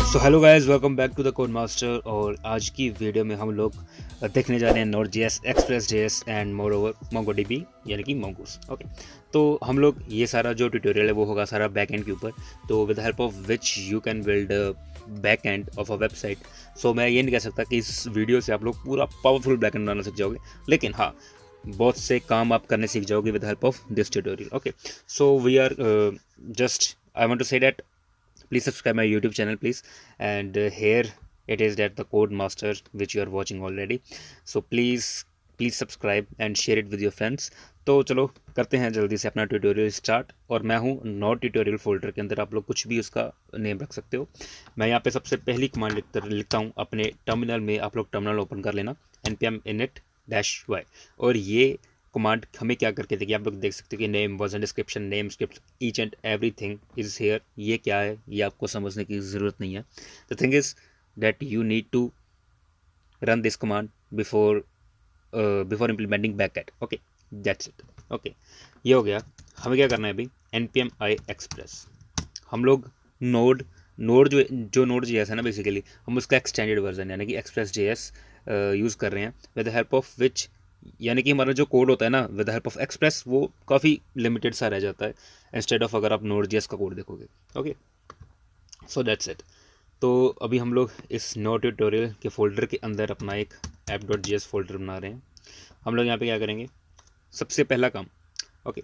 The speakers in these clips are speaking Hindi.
So hello guys, welcome back to the code master. और आज की वीडियो में हम लोग देखने जा रहे हैं node JS, express JS and more over MongoDB यानी कि मोंगूस। ओके, तो हम लोग ये सारा जो ट्यूटोरियल है वो होगा सारा बैक एंड के ऊपर। तो with help of which you can build back end of a website. So मैं ये नहीं कह सकता कि इस वीडियो से आप लोग पूरा पावरफुल बैक एंड बनाना सीख जाओगे, लेकिन हाँ, बहुत से काम आप करने सीख जाओगे with help of this tutorial. Okay, so we are just I want to say that please subscribe my YouTube channel please, and here it is that the code master which you are watching already. So please subscribe and share it with your friends. तो चलो करते हैं जल्दी से अपना ट्यूटोरियल स्टार्ट। और मैं हूँ नोड ट्यूटोरियल फोल्डर के अंदर, आप लोग कुछ भी उसका नेम रख सकते हो। मैं यहाँ पे सबसे पहली कमांड लिखता हूँ अपने टर्मिनल में। आप लोग टर्मिनल ओपन कर लेना, npm init-y, और ये कमांड हमें क्या करके देगी आप लोग देख सकते हो कि name, version, description, name, script, each and everything is here. ये क्या है ये आपको समझने की ज़रूरत नहीं है। The thing is that you need to run this command before implementing backend. Okay, that's it. Okay, ये हो गया। हमें क्या करना है अभी, npm i express। हम लोग नोड जो नोड जेएस है ना, बेसिकली हम उसका एक्सटेंडेड वर्जन यानी कि एक्सप्रेस जेएस यूज़ कर रहे हैं विद हेल्प ऑफ विच, यानी कि हमारा जो कोड होता है ना विद हेल्प ऑफ एक्सप्रेस वो काफ़ी लिमिटेड सा रह जाता है इंस्टेड ऑफ अगर आप नोड जेएस का कोड देखोगे। Okay, so that's it. तो अभी हम लोग इस नोड ट्यूटोरियल के फोल्डर के अंदर अपना एक app.js फोल्डर बना रहे हैं। हम लोग यहाँ पे क्या करेंगे, सबसे पहला काम, okay,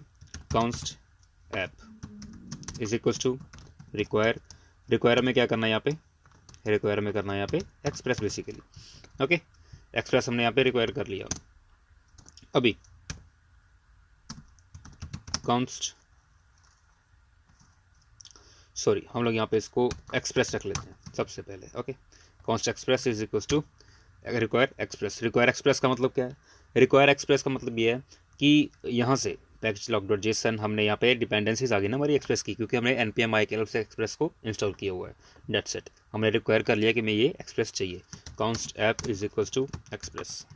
const app is equals to require में क्या करना है यहाँ पे, रिक्वायर में करना है यहाँ पे एक्सप्रेस बेसिकली। ओके, एक्सप्रेस हमने यहाँ पे रिक्वायर कर लिया। अभी हम लोग यहाँ पे इसको एक्सप्रेस रख लेते हैं सबसे पहले। Okay, const express is equal to require express. Require express का मतलब क्या है, रिक्वायर एक्सप्रेस का मतलब ये है कि यहाँ से package.json हमने यहाँ पे डिपेंडेंसीज आ गई ना हमारी एक्सप्रेस की, क्योंकि हमने npm i के तरफ से एक्सप्रेस को इंस्टॉल किया हुआ है। डेट्स इट, हमने रिक्वायर कर लिया कि मैं ये एक्सप्रेस चाहिए। Const app is equal to express.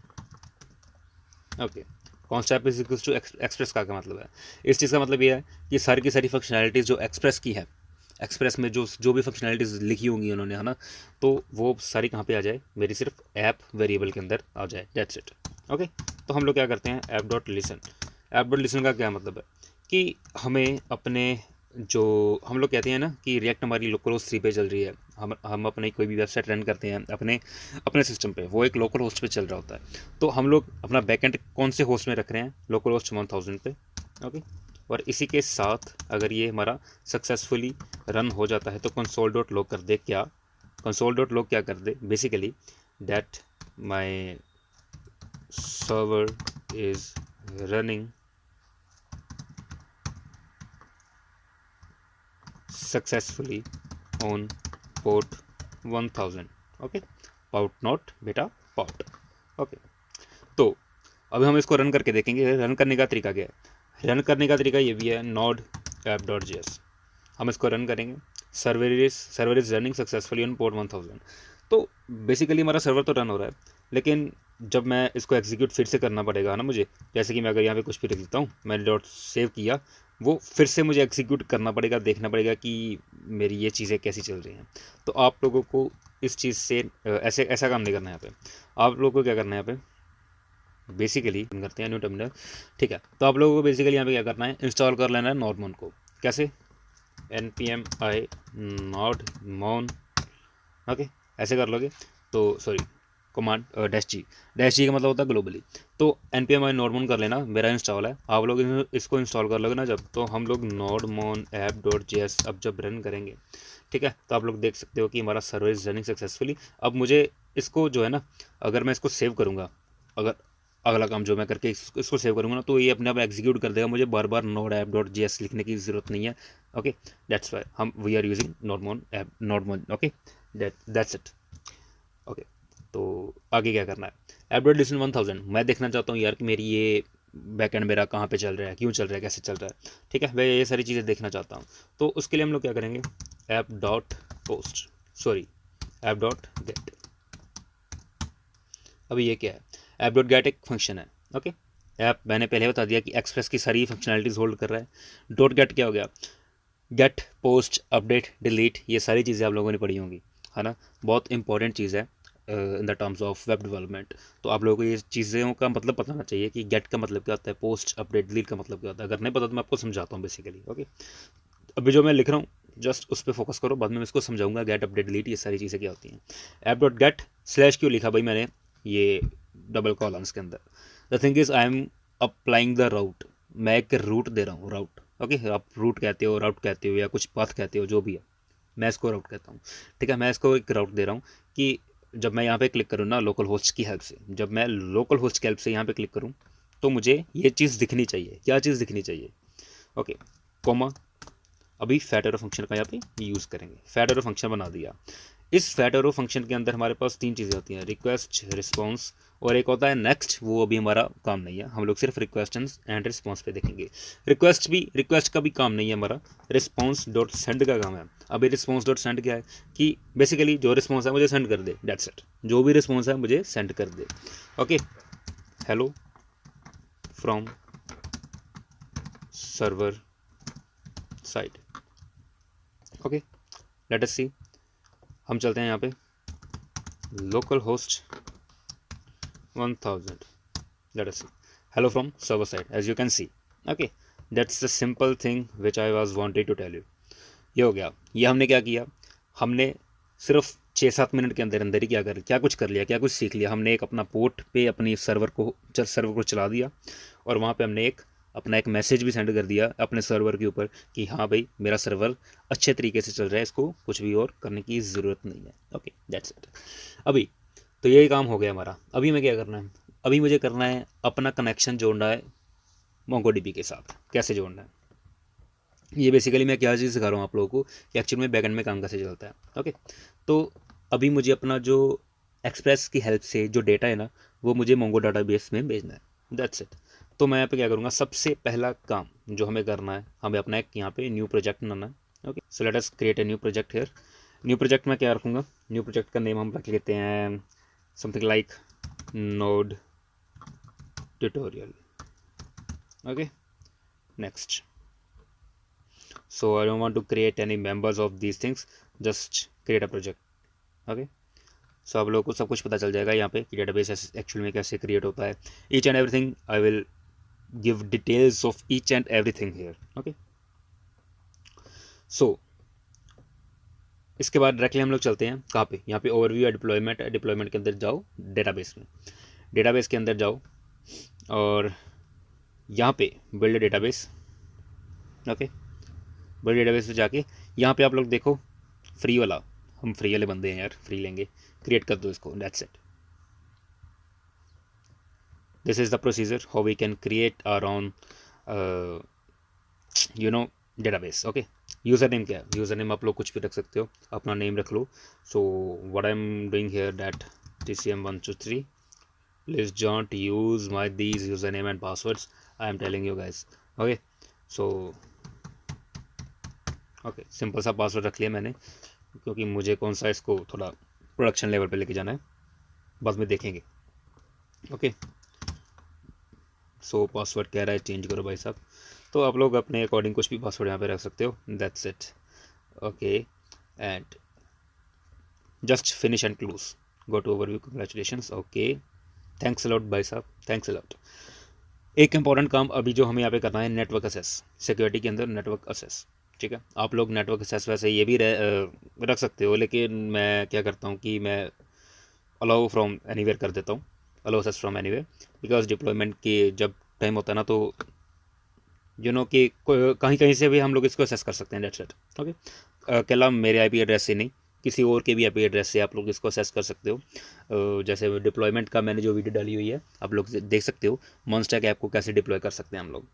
Okay, const app is equal to express का मतलब है, इस चीज़ का मतलब ये है कि सारी की सारी फंक्शनैलिटीज़ जो एक्सप्रेस की है, एक्सप्रेस में जो भी फंक्शनैलिटीज़ लिखी होंगी उन्होंने, है ना, तो वो सारी कहाँ पे आ जाए, मेरी सिर्फ ऐप वेरिएबल के अंदर आ जाए। That's it. ओके, तो हम लोग क्या करते हैं, ऐप.लिसन। ऐप.लिसन का क्या मतलब है कि हमें अपने, जो हम लोग कहते हैं ना कि रिएक्ट हमारी लोकल होस्ट 3 पे चल रही है, हम अपनी कोई भी वेबसाइट रन करते हैं अपने सिस्टम पे, वो एक लोकल होस्ट पे चल रहा होता है। तो हम लोग अपना बैकएंड कौन से होस्ट में रख रहे हैं, लोकल होस्ट 1000 पे। ओके, और इसी के साथ अगर ये हमारा सक्सेसफुली रन हो जाता है तो console.log कर दे, क्या console.log क्या कर they basically, that my server is running successfully on port 1000। Okay, pout not बेटा, पाउट। ओके, तो अभी हम इसको रन करके देखेंगे। रन करने का तरीका क्या है, रन करने का तरीका ये भी है, नोड ऐप.js। हम इसको रन करेंगे, server is running successfully on port 1000। तो बेसिकली हमारा सर्वर तो रन हो रहा है, लेकिन जब मैं इसको एग्जीक्यूट फिर से करना पड़ेगा ना मुझे, जैसे कि मैं अगर यहाँ पे कुछ भी लिख देता हूँ, मैंने डॉट सेव किया, वो फिर से मुझे एग्जीक्यूट करना पड़ेगा, देखना पड़ेगा कि मेरी ये चीज़ें कैसी चल रही हैं। तो आप लोगों को इस चीज़ से ऐसा काम नहीं करना है। यहाँ पे आप लोगों को क्या करना है, यहाँ पे बेसिकली करते हैं न्यू टर्मिनल। ठीक है, तो आप लोगों को बेसिकली यहाँ पे क्या करना है, इंस्टॉल कर लेना है नॉर्मन को। कैसे, npm i nodmon। ओके, ऐसे कर लोगे तो सॉरी, कमांड -g का मतलब होता है ग्लोबली। तो npm i nodmon कर लेना, मेरा इंस्टॉल है। आप लोग इसको इंस्टॉल कर लोगे ना जब, तो हम लोग nodmon app.js अब जब रन करेंगे, ठीक है, तो आप लोग देख सकते हो कि हमारा सर्वर इज रनिंग सक्सेसफुली। अब मुझे इसको जो है ना, अगर मैं इसको सेव करूँगा, अगर अगला काम जो मैं करके इसको सेव करूँगा ना, तो ये अपने आप एग्जीक्यूट कर देगा, मुझे बार बार नोड ऐप.js लिखने की ज़रूरत नहीं है। Okay, that's why we are using normal. Okay, that's it. Okay, तो आगे क्या करना है, ऐप.लिसन 1000 मैं देखना चाहता हूँ यार कि मेरी ये बैकएंड मेरा कहाँ पे चल रहा है, क्यों चल रहा है, कैसे चल रहा है। ठीक है, मैं ये सारी चीज़ें देखना चाहता हूँ। तो उसके लिए हम लोग क्या करेंगे, ऐप.गेट। अभी ये क्या है, ऐप.गेट एक फंक्शन है। ओके, ऐप मैंने पहले बता दिया कि एक्सप्रेस की सारी फंक्शनैलिटीज़ होल्ड कर रहा है। .गेट क्या हो गया, गेट, पोस्ट, अपडेट, डिलीट, ये सारी चीज़ें आप लोगों ने पढ़ी होंगी। है ना, बहुत इंपॉर्टेंट चीज़ है in the terms of web development. तो आप लोगों को ये चीज़ों का मतलब पता होना चाहिए कि गेट का मतलब क्या होता है, पोस्ट अपडेट डिलीट का मतलब क्या होता है। अगर नहीं पता तो मैं आपको समझाता हूँ बेसिकली। ओके, अभी जो मैं लिख रहा हूँ जस्ट उस पर फोकस करो, बाद में मैं इसको समझाऊंगा गेट अपडेट डिलीट ये सारी चीज़ें क्या होती हैं। ऐप डॉट गेट स्लैश क्यों लिखा भाई मैंने, ये डबल कॉलम्स के अंदर। The thing is I am applying the route, मैं एक रूट दे रहा हूँ, राउट। ओके, आप रूट कहते हो, राउट कहते हो, या कुछ पाथ कहते हो, जो भी है, मैं इसको राउट कहता हूँ। ठीक है, मैं इसको एक राउट दे रहा हूँ कि जब मैं यहाँ पे क्लिक करूँ ना लोकल होस्ट की हेल्प से, जब मैं लोकल होस्ट की हेल्प से यहाँ पे क्लिक करूँ तो मुझे ये चीज़ दिखनी चाहिए। क्या चीज़ दिखनी चाहिए? ओके, कॉमा, अभी फैट एरो फंक्शन का यहाँ पे यूज़ करेंगे। फैट एरो फंक्शन बना दिया। इस फैट एरो फंक्शन के अंदर हमारे पास 3 चीज़ें होती हैं, रिक्वेस्ट, रिस्पॉन्स और एक होता है नेक्स्ट। वो अभी हमारा काम नहीं है, हम लोग सिर्फ रिक्वेस्ट एंड रिस्पॉन्स पे देखेंगे। रिक्वेस्ट का भी काम नहीं है हमारा, रिस्पॉन्स डॉट सेंड का काम है। अभी रिस्पॉन्स डॉट सेंड क्या है कि बेसिकली जो रिस्पॉन्स है मुझे सेंड कर दे, डेट्स इट। जो भी रिस्पॉन्स है मुझे सेंड कर दे। Okay, hello from server side. Okay, let us see, हम चलते हैं यहाँ पे local host 1000, let us see, hello from server side, as you can see. Okay, that's the simple thing which I was wanted to tell you. ये हो गया। ये हमने क्या किया, हमने सिर्फ 6-7 मिनट के अंदर अंदर ही क्या कुछ कर लिया, क्या कुछ सीख लिया। हमने एक अपना पोर्ट पे अपनी सर्वर को चला दिया और वहाँ पे हमने अपना एक मैसेज भी सेंड कर दिया अपने सर्वर के ऊपर कि हाँ भाई मेरा सर्वर अच्छे तरीके से चल रहा है, इसको कुछ भी और करने की ज़रूरत नहीं है। Okay, that's it. अभी तो यही काम हो गया हमारा। अभी मैं क्या करना है, अभी मुझे करना है अपना कनेक्शन जोड़ना है मोंगोडीबी के साथ। कैसे जोड़ना है, ये बेसिकली मैं क्या चीज़ सिखा रहा हूँ आप लोगों को कि एक्चुअल में बैकएंड में काम कैसे चलता है। ओके, तो अभी मुझे अपना जो एक्सप्रेस की हेल्प से जो डेटा है ना वो मुझे मोंगो डाटाबेस में भेजना है, दैट्स इट। तो मैं यहाँ पे क्या करूँगा, सबसे पहला काम जो हमें करना है, हमें अपना एक यहाँ पे न्यू प्रोजेक्ट बनाना है। Okay, so let us create a new project here. New project में क्या रखूँगा, न्यू प्रोजेक्ट का नेम हम रख लेते हैं something like node tutorial. Okay, next. So I don't want to create any members of these things, just create a project. Okay, so आप लोगों को सब कुछ पता चल जाएगा यहाँ पे कि डेटाबेस एक्चुअल में कैसे क्रिएट होता है। Each and everything I will give details of each and everything here. Okay, so इसके बाद डायरेक्टली हम लोग चलते हैं कहाँ पे, यहाँ पे ओवरव्यू या डिप्लॉयमेंट है। डिप्लॉयमेंट के अंदर जाओ, डेटाबेस में, डेटाबेस के अंदर जाओ और यहाँ पे बिल्ड डेटाबेस। ओके, बड़े डेटाबेस पे जाके यहाँ पे आप लोग देखो फ्री वाला, हम फ्री वाले बंदे हैं यार, फ्री लेंगे, क्रिएट कर दो इसको, that's it. This is the procedure how we can create our own database. Okay, user name क्या है, यूज़र नेम आप लोग कुछ भी रख सकते हो, अपना नेम रख लो। So what I am doing here that TCM123, please don't use my these user name and passwords, I am telling you guys. Okay, so okay, simple सा पासवर्ड रख लिया मैंने क्योंकि मुझे कौन सा इसको थोड़ा प्रोडक्शन लेवल पे लेके जाना है, बाद में देखेंगे। ओके, सो पासवर्ड कह रहा है चेंज करो भाई साहब, तो आप लोग अपने अकॉर्डिंग कुछ भी पासवर्ड यहाँ पे रख सकते हो, that's it. Okay, and just finish and close, go to overview, congratulations. Okay, thanks a lot भाई साहब, थैंक्स अ लॉट। एक इंपॉर्टेंट काम अभी जो हमें यहाँ पे करना है, नेटवर्क असेस, सिक्योरिटी के अंदर नेटवर्क असेस। ठीक है, आप लोग नेटवर्क असेस वैसे ये भी रख सकते हो, लेकिन मैं क्या करता हूँ कि मैं अलाउ फ्रॉम एनीवेयर कर देता हूँ, allow assess from anywhere, because deployment के जब टाइम होता है ना तो कि कहीं कहीं से भी हम लोग इसको असेस कर सकते हैं, डेट्स इट। ओके, अकेला मेरे IP एड्रेस से नहीं, किसी और के भी IP एड्रेस से आप लोग इसको असेस कर सकते हो। जैसे डिप्लॉयमेंट का मैंने जो वीडियो डाली हुई है आप लोग देख सकते हो, मॉन्स्टैक ऐप को कैसे डिप्लॉय कर सकते हैं हम लोग,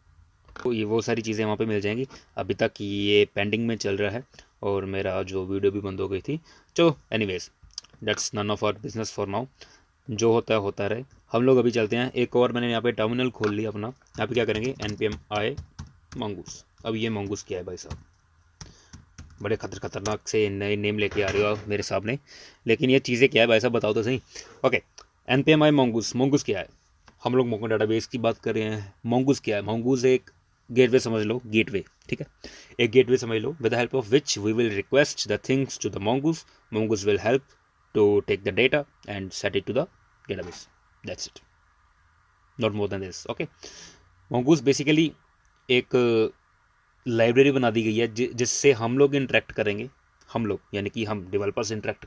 तो ये वो सारी चीज़ें वहाँ पे मिल जाएंगी। अभी तक ये पेंडिंग में चल रहा है और मेरा जो वीडियो भी बंद हो गई थी। चलो anyways, that's none of our business for now, जो होता है होता रहे। हम लोग अभी चलते हैं एक और, मैंने यहाँ पे टर्मिनल खोल लिया अपना। यहाँ पे क्या करेंगे, npm i mongoose। अब ये mongoose क्या है भाई साहब, बड़े खतरनाक से नए नेम लेके आ रहे हो आप मेरे सामने, लेकिन ये चीज़ें क्या है भाई साहब बताओ तो सही। ओके, npm i mongoose क्या है, हम लोग मोंगो डाटाबेस की बात कर रहे हैं। mongoose क्या है, mongoose एक गेटवे समझ लो, गेटवे, ठीक है, एक गेटवे समझ लो, with the help of which we will request the things to the mongoose. Mongoose will help to take the data and set it to the database. That's it, not more than this. Okay, mongoose basically एक लाइब्रेरी बना दी गई है जिससे हम लोग इंटरेक्ट करेंगे, हम लोग यानी कि हम डेवलपर्स इंटरेक्ट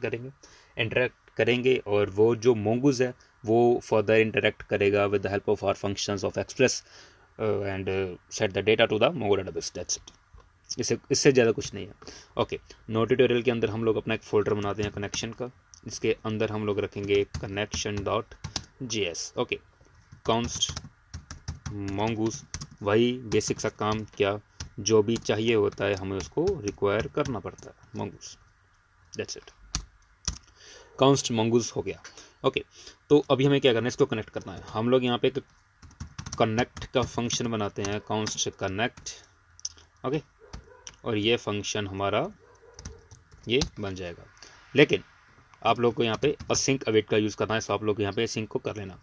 करेंगे और वो जो mongoose है वो फर्दर इंटरेक्ट करेगा with the help of our functions of express and set the data to the mongo database. That's it, इससे ज़्यादा कुछ नहीं है. ओके, नो ट्यूटोरियल के अंदर हम लोग अपना एक फोल्डर बनाते हैं कनेक्शन का. इसके अंदर हम लोग रखेंगे connection.js. ओके, const mongoose, वही बेसिक सा काम किया, जो भी चाहिए होता है हमें उसको रिक्वायर करना पड़ता है mongoose. That's it, const mongoose हो गया. ओके, तो अभी हमें क्या करना है, इसको कनेक्ट करना है. हम लोग यहाँ पे एक कनेक्ट का फंक्शन बनाते हैं, const connect. ओके, और ये फंक्शन हमारा ये बन जाएगा. लेकिन आप लोग को यहाँ पे async await का यूज़ करना है, तो आप लोग यहाँ पे async को कर लेना.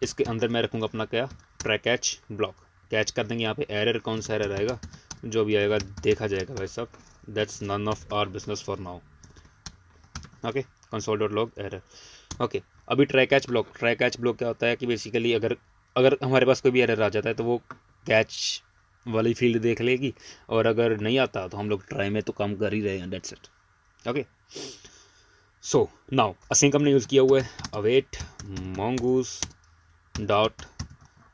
इसके अंदर मैं रखूँगा अपना क्या, ट्राई कैच ब्लॉक. कैच कर देंगे यहाँ पे. एरर कौन सा एरर आएगा, जो भी आएगा देखा जाएगा भाई साहब. That's none of our business for now. Okay, console.log error. Okay, अभी ट्राई कैच ब्लॉक क्या होता है कि बेसिकली अगर हमारे पास कोई भी एरर आ जाता है तो वो कैच वाली फील्ड देख लेगी, और अगर नहीं आता तो हम लोग ट्राई में तो काम कर ही रहे हैं. That's it. Okay, so now async हमने यूज़ किया हुआ है. Await mongoose dot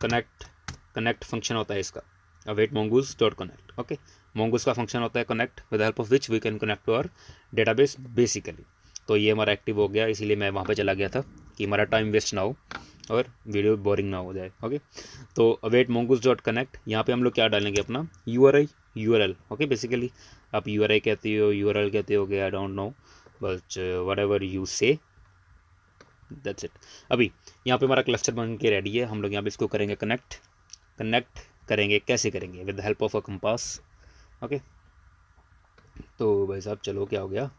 connect function होता है इसका, await mongoose dot connect. Okay, mongoose का फंक्शन होता है connect, with help of which we can connect to our database basically. तो ये हमारा एक्टिव हो गया, इसीलिए मैं वहाँ पे चला गया था कि हमारा टाइम वेस्ट ना हो और वीडियो बोरिंग ना हो जाए. ओके, तो अवेट mongoose डॉट कनेक्ट, यहाँ पे हम लोग क्या डालेंगे, अपना URL. ओके, बेसिकली आप URI कहते हो, URL कहते हो, I don't know, but whatever you say. That's it. अभी यहाँ पे हमारा क्लस्टर बन के रेडी है. हम लोग यहाँ पे इसको करेंगे कनेक्ट करेंगे. कैसे करेंगे, with the help of a compass. Okay, तो भाई साहब चलो, क्या हो गया,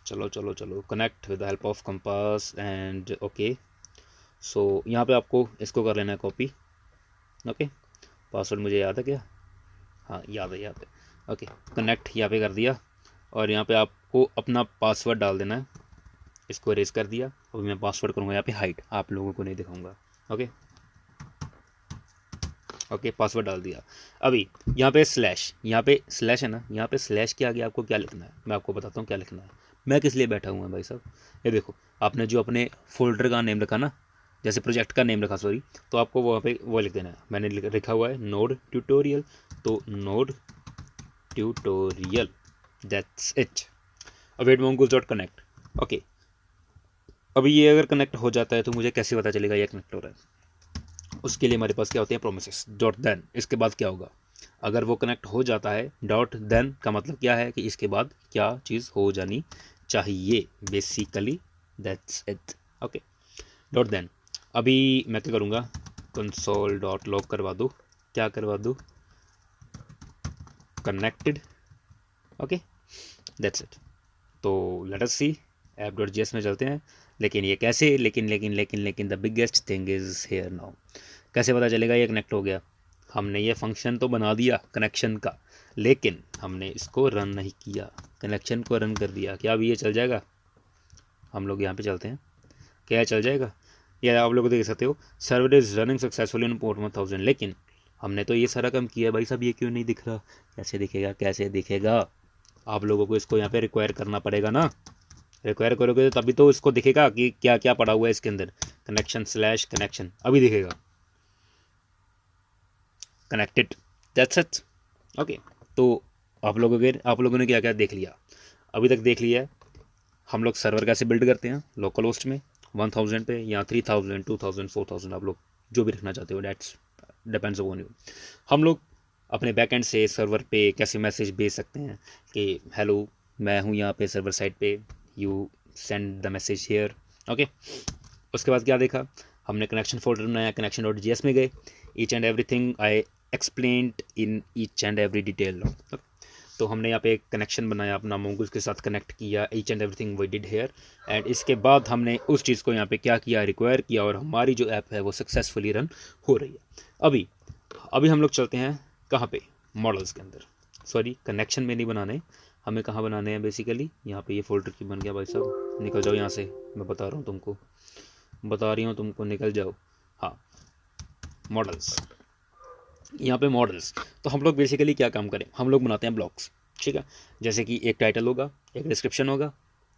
चलो connect with the help of compass and okay. So यहाँ पे आपको इसको कर लेना है कॉपी. ओके, पासवर्ड मुझे याद है क्या, हाँ याद है. ओके, कनेक्ट यहाँ पे कर दिया, और यहाँ पे आपको अपना पासवर्ड डाल देना है. इसको इरेज कर दिया. अभी मैं पासवर्ड करूँगा यहाँ पे हाइड, आप लोगों को नहीं दिखाऊंगा. ओके, पासवर्ड डाल दिया. अभी यहाँ पे स्लैश है ना, यहाँ पे स्लैश के आगे आपको क्या लिखना है, मैं आपको बताता हूँ क्या लिखना है. मैं किस लिए बैठा हुआ भाई साहब, ये देखो, आपने जो अपने फोल्डर का नेम रखा ना, जैसे प्रोजेक्ट का नेम रखा सॉरी, तो आपको वहाँ पे वो लिख देना है. मैंने लिखा हुआ है नोड ट्यूटोरियल, तो node tutorial. That's it. Await mongoose dot connect. Okay, अभी ये अगर कनेक्ट हो जाता है तो मुझे कैसे पता चलेगा ये कनेक्ट हो रहा है. उसके लिए हमारे पास क्या होते हैं, प्रोमिसेस. डॉट देन, इसके बाद क्या होगा, अगर वो कनेक्ट हो जाता है, डॉट देन का मतलब क्या है कि इसके बाद क्या चीज़ हो जानी चाहिए basically. That's it. Okay, dot then. अभी मैं क्या करूँगा, console.log करवा दूँ, क्या करवा दूँ, कनेक्टेड. Okay, that's it. तो लेट अस सी, app.js में चलते हैं. लेकिन ये कैसे, लेकिन the biggest thing is here now. कैसे पता चलेगा ये कनेक्ट हो गया, हमने ये फंक्शन तो बना दिया कनेक्शन का, लेकिन हमने इसको रन नहीं किया. कनेक्शन को रन कर दिया, क्या अभी ये चल जाएगा. हम लोग यहाँ पे चलते हैं, क्या चल जाएगा, या आप लोग देख सकते हो, server is running successfully in port 1000. लेकिन हमने तो ये सारा काम किया भाई साहब, ये क्यों नहीं दिख रहा. कैसे दिखेगा, आप लोगों को इसको यहाँ पे रिक्वायर करना पड़ेगा ना. रिक्वायर करोगे तो तभी तो इसको दिखेगा कि क्या क्या पड़ा हुआ है इसके अंदर. कनेक्शन, अभी दिखेगा कनेक्टेड. That's it. ओके, तो आप लोगों ने क्या क्या देख लिया, अभी तक देख लिया है. हम लोग सर्वर कैसे बिल्ड करते हैं लोकल होस्ट में 1000 पे, या 3000, 2000, 4000, आप लोग जो भी रखना चाहते हो, दैट्स डिपेंड्स ऑन यू. हम लोग अपने बैकएंड से सर्वर पे कैसे मैसेज भेज सकते हैं कि हेलो मैं हूँ यहाँ पे सर्वर साइड पे, you send the message hair. Okay, उसके बाद क्या देखा, हमने कनेक्शन फोल्डर बनाया, connection.js में गए. Each and everything I explained in each and every detail. तो हमने यहाँ पे एक कनेक्शन बनाया, अपना mongoose के साथ कनेक्ट किया, each and everything we did here. And इसके बाद हमने उस चीज़ को यहाँ पे क्या किया, रिक्वायर किया, और हमारी जो ऐप है वो सक्सेसफुली रन हो रही है. अभी अभी हम लोग चलते हैं कहाँ पे, मॉडल्स के अंदर। सॉरी, कनेक्शन में नहीं बनाने, हमें कहाँ बनाने हैं बेसिकली, यहाँ पे ये फोल्डर की बन गया भाई साहब, निकल जाओ यहाँ से, मैं बता रहा हूँ तुमको, बता रही हूँ तुमको, निकल जाओ। हाँ, मॉडल्स, यहाँ पे मॉडल्स। तो हम लोग बेसिकली क्या काम करें, हम लोग बनाते हैं ब्लॉक्स, ठीक है। जैसे कि एक टाइटल होगा, एक डिस्क्रिप्शन होगा,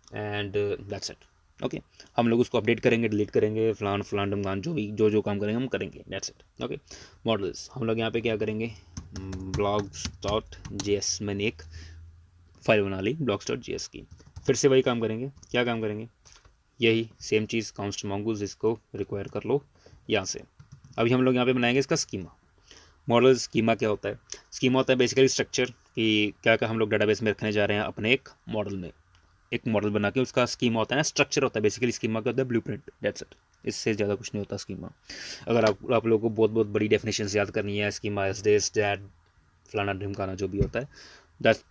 एंड दैट्स इट। ओके, हम लोग उसको अपडेट करेंगे, डिलीट करेंगे, फलान फलान डमगान, जो काम करेंगे हम करेंगे, दैट्स इट। ओके, मॉडल्स हम लोग यहाँ पे क्या करेंगे, blogs.js, मैंने एक फाइल बना ली blogs.js की। फिर से वही काम करेंगे, क्या काम करेंगे, यही सेम चीज़, कांस्ट mongoose, इसको रिक्वायर कर लो यहाँ से। अभी हम लोग यहाँ पे बनाएंगे इसका स्कीमा। मॉडल स्कीमा क्या होता है, स्कीमा होता है बेसिकली स्ट्रक्चर, कि क्या क्या हम लोग डाटाबेस में रखने जा रहे हैं अपने एक मॉडल में, एक मॉडल बना के उसका स्कीमा होता है ना, स्ट्रक्चर होता है बेसिकली। स्कीमा क्या होता है, ब्लूप्रिंट, दैट्स इट, इससे ज़्यादा कुछ नहीं होता स्कीमा। अगर आप लोगों को बहुत बहुत बड़ी डेफिनेशन याद करनी है, स्कीमा इज दिस दैट फलाना ढिमकाना जो भी होता है, दैट्स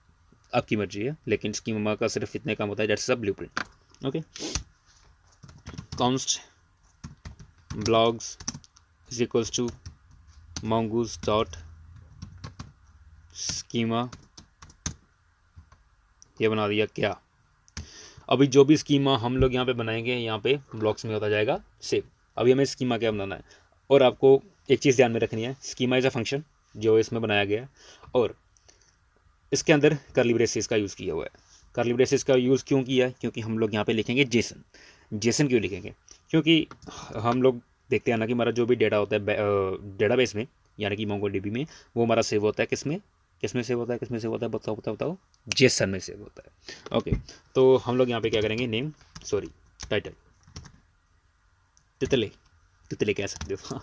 आपकी मर्जी है, लेकिन स्कीमा का सिर्फ इतने काम होता है, that's a blueprint. Okay, const blogs is equals to mongoose dot schema, ये बना दिया क्या। अभी जो भी स्कीमा हम लोग यहाँ पे बनाएंगे, यहाँ पे ब्लॉक्स में होता जाएगा सेव। अभी हमें स्कीमा क्या बनाना है, और आपको एक चीज़ ध्यान में रखनी है, स्कीमा इज़ अ फंक्शन जो इसमें बनाया गया है, और इसके अंदर कर्ली ब्रेसेस का यूज़ किया हुआ है। कर्ली ब्रेसेस का यूज़ क्यों किया है, क्योंकि हम लोग यहाँ पे लिखेंगे जेसन। जेसन क्यों लिखेंगे, क्योंकि हम लोग देखते हैं ना कि हमारा जो भी डेटा होता है डेटाबेस में, यानी कि मोंगोडीबी में, वो हमारा सेव होता है किसमें, किसमें सेव होता है, किसमें सेव होता है, बताओ बताओ बताओ, जेसन में सेव होता है। ओके, तो हम लोग यहाँ पे क्या करेंगे, नेम, सॉरी, टाइटल, तितले, तितले कह सकते हो।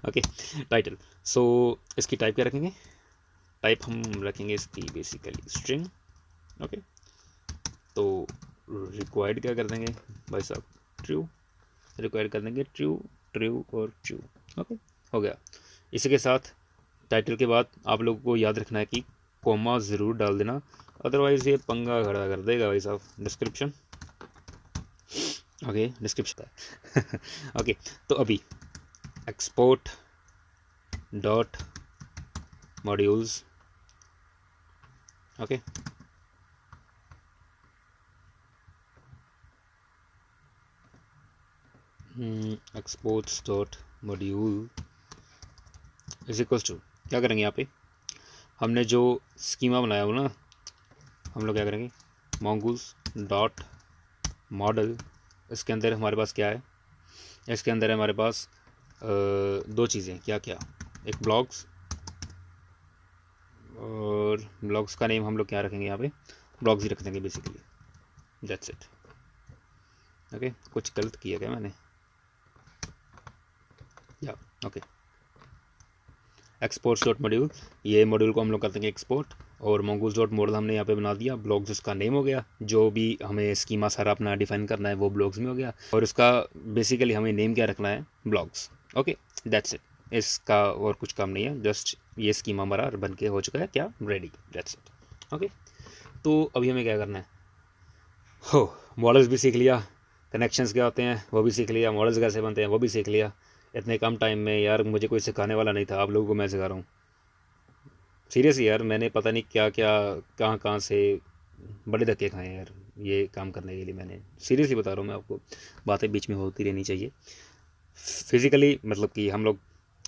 Okay, title. सो इसकी टाइप क्या रखेंगे, टाइप हम रखेंगे इसकी बेसिकली स्ट्रिंग। ओके, तो रिक्वायर्ड क्या कर देंगे भाई साहब, ट्रू, रिक्वायर कर देंगे ट्रू, ट्रू और ट्रू। ओके, हो गया। इसी के साथ टाइटल के बाद आप लोगों को याद रखना है कि कॉमा ज़रूर डाल देना, अदरवाइज़ ये पंगा खड़ा कर देगा भाई साहब। डिस्क्रिप्शन, ओके, डिस्क्रिप्शन है। ओके, तो अभी export dot modules, okay, exports dot module is equals to, क्या करेंगे यहाँ पे, हमने जो स्कीमा बनाया हो ना, हम लोग क्या करेंगे, mongoose डॉट मॉडल, इसके अंदर हमारे पास क्या है, इसके अंदर है हमारे पास दो चीज़ें, क्या क्या, एक ब्लॉग्स, और ब्लॉग्स का नेम हम लोग क्या रखेंगे, यहाँ पे ब्लॉग्स ही रख देंगे बेसिकली, दैट्स इट। ओके, कुछ गलत किया क्या मैंने, या ओके, एक्सपोर्ट्स डॉट मॉड्यूल, ये मॉड्यूल को हम लोग कर देंगे एक्सपोर्ट, और mongoose डॉट मॉडल हमने यहाँ पे बना दिया, ब्लॉग्स उसका नेम हो गया, जो भी हमें स्कीमा सारा अपना डिफाइन करना है वो ब्लॉग्स में हो गया, और उसका बेसिकली हमें नेम क्या रखना है, ब्लॉग्स। ओके, दैट्स इट, इसका और कुछ काम नहीं है, जस्ट ये स्कीमा हमारा बन के हो चुका है क्या, रेडी, दैट्स इट। ओके, तो अभी हमें क्या करना है, हो, मॉडल्स भी सीख लिया, कनेक्शंस क्या होते हैं वो भी सीख लिया, मॉडल्स कैसे बनते हैं वो भी सीख लिया। इतने कम टाइम में यार, मुझे कोई सिखाने वाला नहीं था, आप लोगों को मैं सिखा रहा हूँ। सीरियसली यार, मैंने पता नहीं क्या क्या कहाँ कहाँ से बड़े धक्के खाए हैं यार, ये काम करने के लिए। मैंने सीरियसली बता रहा हूँ मैं आपको, बातें बीच में होती रहनी चाहिए। फिज़िकली मतलब कि हम लोग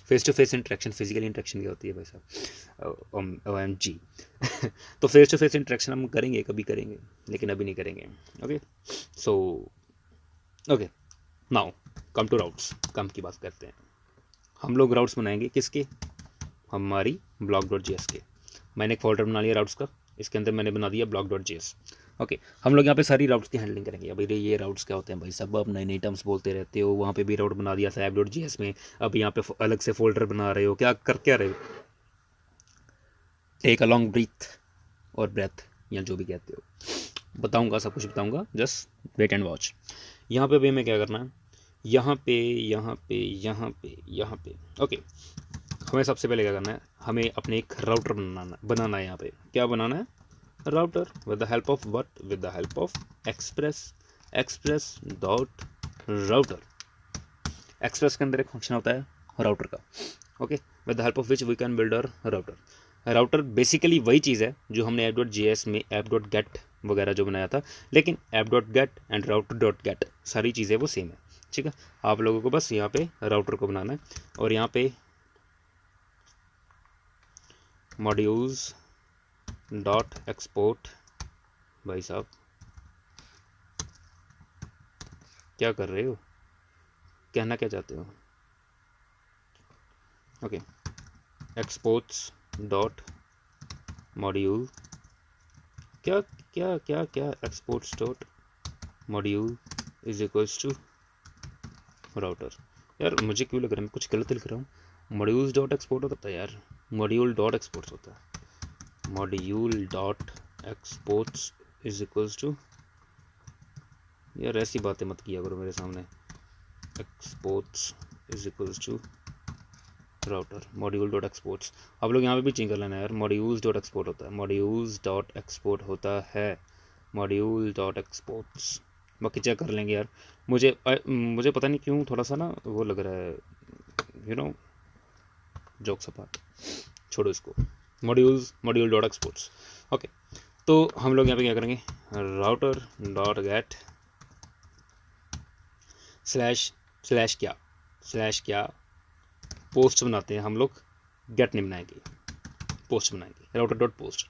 face to face interaction, physical interaction क्या होती है भाई साहब, OMG। तो फेस टू फेस इंटरेक्शन हम करेंगे, कभी करेंगे, लेकिन अभी नहीं करेंगे। Okay, so okay, now come to routes, कम की बात करते हैं। हम लोग राउट्स बनाएंगे किसके, हमारी blog.js के। मैंने एक फोल्डर बना लिया राउट्स का, इसके अंदर मैंने बना दिया blog.js। ओके, हम लोग यहाँ पे सारी राउट्स की हैंडलिंग करेंगे। अभी ये राउट्स क्या होते हैं भाई, सब आप नई नई टर्म्स बोलते रहते हो, वहाँ पे भी राउट बना दिया था app.js में, अब यहाँ पे अलग से फोल्डर बना रहे हो, क्या कर क्या रहे हो, टेक अ लॉन्ग ब्रीथ और ब्रेथ, या जो भी कहते हो, बताऊँगा, सब कुछ बताऊँगा, जस्ट वेट एंड वॉच। यहाँ पे भी हमें क्या करना है, यहाँ पे यहाँ पे यहाँ पे यहाँ पे। ओके, हमें सबसे पहले क्या करना है, हमें अपने एक राउटर बनाना है। यहाँ पे क्या बनाना है, router, with the help of what, with the help of express dot router. एक्सप्रेस के अंदर एक फंक्शन होता है राउटर का। Okay, with the help of which we can build our router. Router basically वही चीज़ है जो हमने app.js में app.get वगैरह जो बनाया था, लेकिन app.get एंड router.get सारी चीज़ें वो सेम है, ठीक है। आप लोगों को बस यहाँ पे राउटर को बनाना है और यहाँ पे modules डॉट एक्सपोर्ट, भाई साहब क्या कर रहे हो, कहना क्या चाहते हो? ओके, एक्सपोर्ट्स डॉट मॉड्यूल, क्या क्या क्या क्या exports dot module is equals to router. यार मुझे क्यों लग रहा है मैं कुछ गलत लिख रहा हूँ। मॉड्यूल्स डॉट एक्सपोर्ट होता है यार, मॉड्यूल डॉट एक्सपोर्ट्स होता है, module dot exports is equals to, यार ऐसी बातें मत किया करो मेरे सामने, exports is equals to router, module dot exports. आप लोग यहाँ पे भी चेंज कर लेना यार, मॉड्यूल्स डॉट एक्सपोर्ट होता है, मॉड्यूल्स डॉट एक्सपोर्ट होता है, मॉड्यूल डॉट एक्सपोर्ट्स। बाकी चेक कर लेंगे यार, मुझे पता नहीं क्यों थोड़ा सा ना वो लग रहा है, यू नो, जोक्स अपार्ट, छोड़ो इसको, मॉड्यूल डॉट एक्सपोर्ट्स। ओके, तो हम लोग यहाँ पे क्या करेंगे, राउटर डॉट गेट स्लैश क्या पोस्ट बनाते हैं हम लोग, गेट नहीं बनाएंगे, पोस्ट बनाएंगे, router dot post.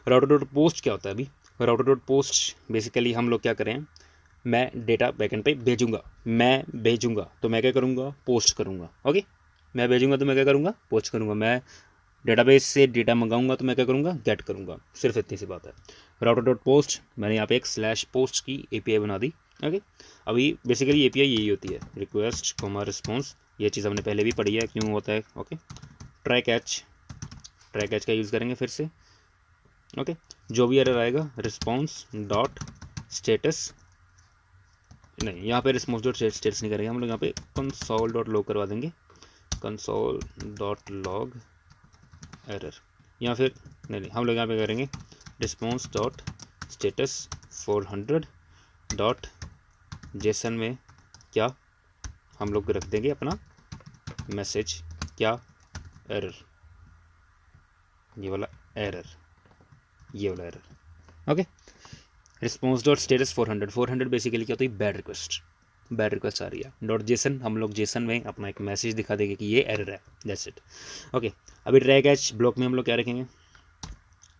Router dot post क्या होता है अभी, राउटर डॉट पोस्ट बेसिकली हम लोग क्या करें, मैं डेटा बैकएंड पे भेजूंगा, तो मैं क्या करूंगा, पोस्ट करूंगा। ओके, मैं भेजूंगा तो मैं क्या करूंगा, पोस्ट करूंगा। मैं डेटाबेस से डेटा मंगाऊंगा तो मैं क्या करूंगा, गेट करूंगा। सिर्फ इतनी सी बात है। राउटर डॉट पोस्ट, मैंने यहाँ पे एक स्लैश पोस्ट की एपीआई बना दी। ओके, अभी बेसिकली एपीआई यही होती है, रिक्वेस्ट कॉमा रिस्पॉन्स, ये चीज़ हमने पहले भी पढ़ी है क्यों होता है। ओके, ट्राई कैच का यूज़ करेंगे फिर से। ओके, जो भी एरर आएगा रिस्पॉन्स डॉट स्टेटस, नहीं यहाँ पे रिस्पॉन्स डॉट स्टेटस नहीं करेंगे हम लोग, यहाँ पे कंसोल डॉट लॉग करवा देंगे, कंसोल डॉट लॉग एरर, या फिर नहीं हम लोग यहाँ पे करेंगे response dot status 400 dot JSON में क्या हम लोग रख देंगे अपना मैसेज, क्या एरर, ये वाला error. Okay, response dot status 400 basically क्या होती है, बैड रिक्वेस्ट आ रही है। डॉट जेसन, हम लोग जेसन में अपना एक मैसेज दिखा देंगे कि ये एरर है, दैट्स इट। ओके, अभी ट्राई कैच ब्लॉक में हम लोग क्या रखेंगे,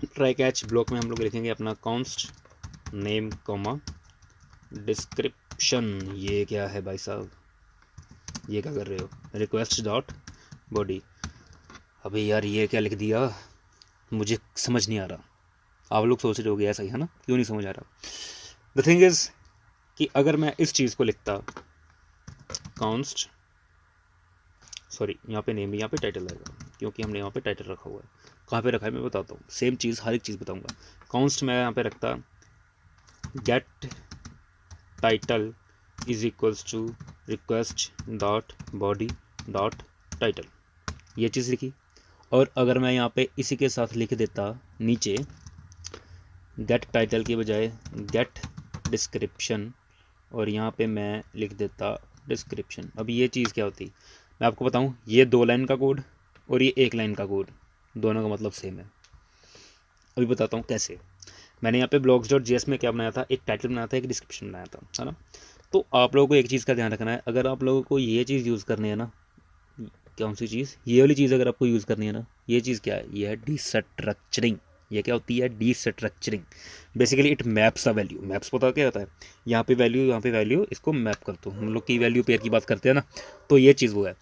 ट्राई कैच ब्लॉक में हम लोग लिखेंगे अपना कॉन्स्ट नेम कॉमा डिस्क्रिप्शन। ये क्या है भाई साहब, ये क्या कर रहे हो, रिक्वेस्ट डॉट बॉडी। अभी यार ये क्या लिख दिया, मुझे समझ नहीं आ रहा। आप लोग सोच रहे होगे ऐसा ही है ना, क्यों नहीं समझ आ रहा। द थिंग इज़ कि अगर मैं इस चीज़ को लिखता कॉन्स्ट, सॉरी यहाँ पे नेम, यहाँ पे टाइटल आएगा क्योंकि हमने यहाँ पे टाइटल रखा हुआ है। कहाँ पे रखा है मैं बताता हूँ, सेम चीज़ हर एक चीज़ बताऊँगा। कॉन्स्ट मैं यहाँ पे रखता get title is equals to request dot body dot title, ये चीज़ लिखी। और अगर मैं यहाँ पे इसी के साथ लिख देता नीचे गेट टाइटल के बजाय गेट डिस्क्रिप्शन, और यहाँ पे मैं लिख देता डिस्क्रिप्शन। अब ये चीज़ क्या होती, मैं आपको बताऊँ, ये 2 लाइन का कोड और ये 1 लाइन का कोड, दोनों का मतलब सेम है। अभी बताता हूँ कैसे। मैंने यहाँ पे blocks.js में क्या बनाया था, एक टाइटल बनाया था, एक डिस्क्रिप्शन बनाया था, है ना। तो आप लोगों को एक चीज़ का ध्यान रखना है, अगर आप लोगों को ये चीज़ यूज़ करनी है ना, कौन सी चीज़, ये वाली चीज़ अगर आपको यूज़ करनी है ना, ये चीज़ क्या है, ये है डीस्ट्रक्चरिंग। ये क्या होती है, destructuring. Basically it maps a value, maps पता क्या होता है, यहाँ पे वैल्यू, यहाँ पे वैल्यू, इसको मैप कर दो। हम लोग की वैल्यू पेयर की बात करते हैं ना, तो ये चीज़ वो है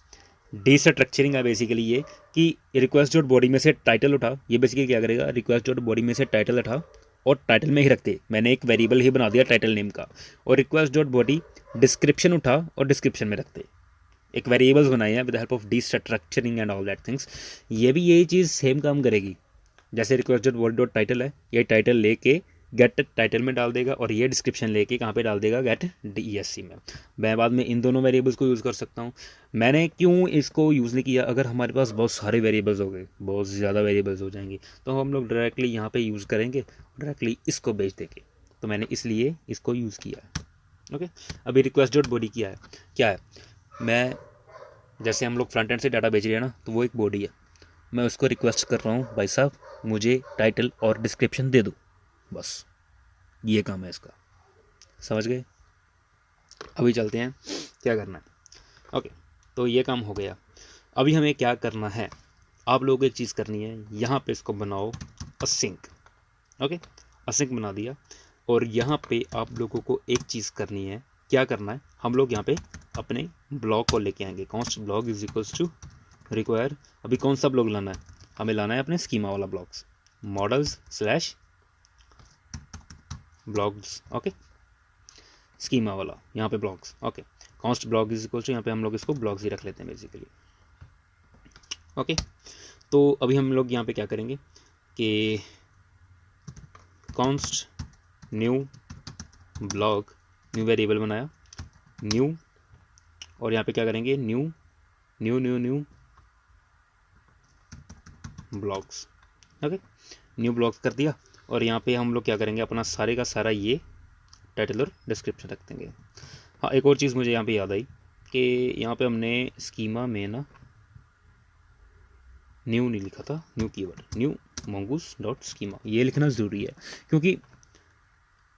डीस्ट्रक्चरिंग है। बेसिकली ये कि रिक्वेस्ट डॉट बॉडी में से टाइटल उठा, ये बेसिकली क्या करेगा, रिक्वेस्ट डॉट बॉडी में से टाइटल उठा और टाइटल में ही रखते, मैंने एक वेरिएबल ही बना दिया टाइटल नेम का, और रिक्वेस्ट डॉट बॉडी डिस्क्रिप्शन उठा और डिस्क्रिप्शन में रखते, एक वेरिएबल्स बनाए हैं with help of destructuring and all that things. ये भी यही चीज़ सेम काम करेगी। जैसे request dot body dot title है, ये टाइटल लेके गेट टाइटल में डाल देगा और ये डिस्क्रिप्शन लेके कहाँ पे डाल देगा, गेट DESC में। मैं बाद में इन दोनों वेरिएबल्स को यूज़ कर सकता हूँ। मैंने क्यों इसको यूज़ नहीं किया, अगर हमारे पास बहुत सारे वेरिएबल्स हो गए, बहुत ज़्यादा वेरिएबल्स हो जाएंगे, तो हम लोग डायरेक्टली यहाँ पे यूज़ करेंगे, डायरेक्टली इसको भेज देंगे, तो मैंने इसलिए इसको यूज़ किया है। ओके, अभी रिक्वेस्ट डॉट बॉडी क्या है, मैं जैसे हम लोग फ्रंट एंड से डाटा भेज रहे हैं ना, तो वो एक बॉडी है, मैं उसको रिक्वेस्ट कर रहा हूँ भाई साहब मुझे टाइटल और डिस्क्रिप्शन दे दो, बस ये काम है इसका। समझ गए? अभी चलते हैं क्या करना है। ओके, तो ये काम हो गया। अभी हमें क्या करना है, आप लोगों को एक चीज़ करनी है, यहाँ पे इसको बनाओ असिंक। ओके, असिंक बना दिया। और यहाँ पे आप लोगों को एक चीज़ करनी है, क्या करना है, हम लोग यहाँ पे अपने ब्लॉग को लेके आएंगे। Const blog is equals to require, अभी कौन सा ब्लॉग लाना है, हमें लाना है अपने स्कीमा वाला blogs, models slash blogs. Okay, schema वाला यहाँ पे blogs. Okay, const blog is equals to, यहाँ पे हम लोग इसको ब्लॉग्स ही रख लेते हैं बेसिकली। ओके, तो अभी हम लोग यहाँ पे क्या करेंगे कि const new blog, new variable बनाया, न्यू, और यहाँ पे क्या करेंगे new new new new blogs. Okay, new blogs कर दिया। और यहाँ पे हम लोग क्या करेंगे, अपना सारे का सारा ये टाइटल और डिस्क्रिप्शन रख देंगे। हाँ, एक और चीज़ मुझे यहाँ पे याद आई कि यहाँ पे हमने स्कीमा में ना न्यू नहीं लिखा था, new keyword, new mongoose dot schema, ये लिखना ज़रूरी है क्योंकि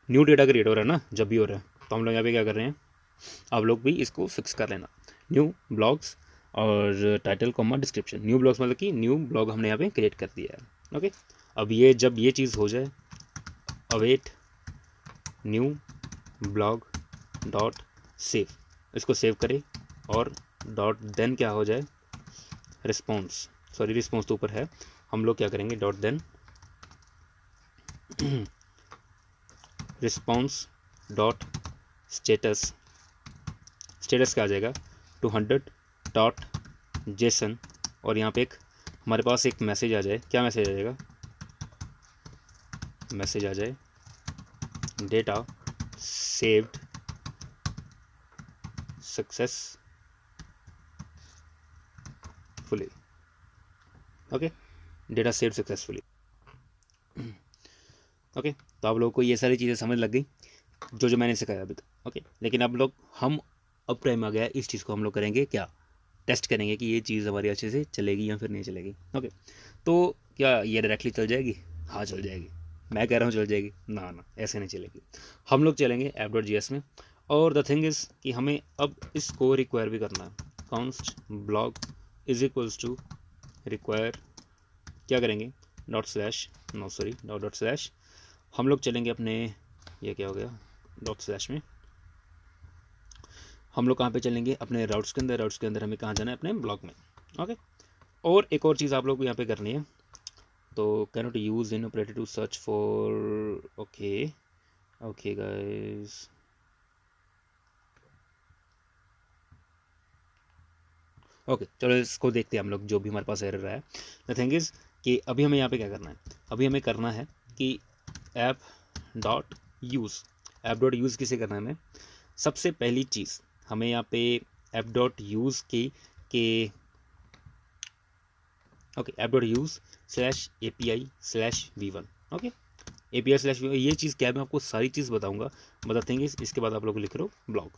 न्यू डेटा क्रिएट हो रहा है ना जब भी हो रहा है। तो हम लोग यहाँ पे क्या कर रहे हैं, आप लोग भी इसको फिक्स कर लेना, न्यू ब्लॉग्स और title comma description. New blogs मतलब कि न्यू ब्लॉग हमने यहाँ पे क्रिएट कर दिया है। ओके, अब ये जब ये चीज़ हो जाए, await new blog dot save, इसको सेव करें और डॉट देन क्या हो जाए, रिस्पॉन्स, सॉरी रिस्पॉन्स तो ऊपर है, हम लोग क्या करेंगे dot then response dot status, status क्या आ जाएगा 200 डॉट जेसन। और यहाँ पे एक हमारे पास एक मैसेज आ जाए, क्या मैसेज आ जाएगा, मैसेज आ जाए data saved successfully. Okay, data saved successfully. Okay, तो आप लोगों को ये सारी चीज़ें समझ लग गई जो मैंने सिखाया अभी तक। ओके, लेकिन अब लोग हम अब टाइम आ गया, इस चीज़ को हम लोग करेंगे क्या, टेस्ट करेंगे कि ये चीज़ हमारी अच्छे से चलेगी या फिर नहीं चलेगी। ओके, तो क्या ये डायरेक्टली चल जाएगी? हाँ चल जाएगी, मैं कह रहा हूँ चल जाएगी, ना ना ऐसे नहीं चलेगी। हम लोग चलेंगे app.js में। और द थिंग इज़ कि हमें अब इसको रिक्वायर भी करना है, const blog is equals to require, क्या करेंगे dot slash, no sorry dot slash, हम लोग चलेंगे अपने, ये क्या हो गया डॉट स्लैश में, हम लोग कहाँ पे चलेंगे अपने राउट्स के अंदर, राउट्स के अंदर हमें कहाँ जाना है, अपने ब्लॉग में। ओके, और एक और चीज़ आप लोग को यहाँ पे करनी है, तो can not use in operator to search for, okay okay guys, okay चलो इसको देखते हैं हम लोग, जो भी हमारे पास एरर रहा है। द थिंग इज़ कि अभी हमें यहाँ पे क्या करना है, अभी हमें करना है कि app dot use, app dot use किसे करना है हमें, सबसे पहली चीज़ हमें यहाँ पे ऐप डॉट यूज़ के okay app dot use slash API slash V1। Okay, API slash V1, ये चीज़ क्या है मैं आपको सारी चीज़ बताऊँगा, बताते हैं। इसके बाद आप लोग लिख रहे हो ब्लॉग।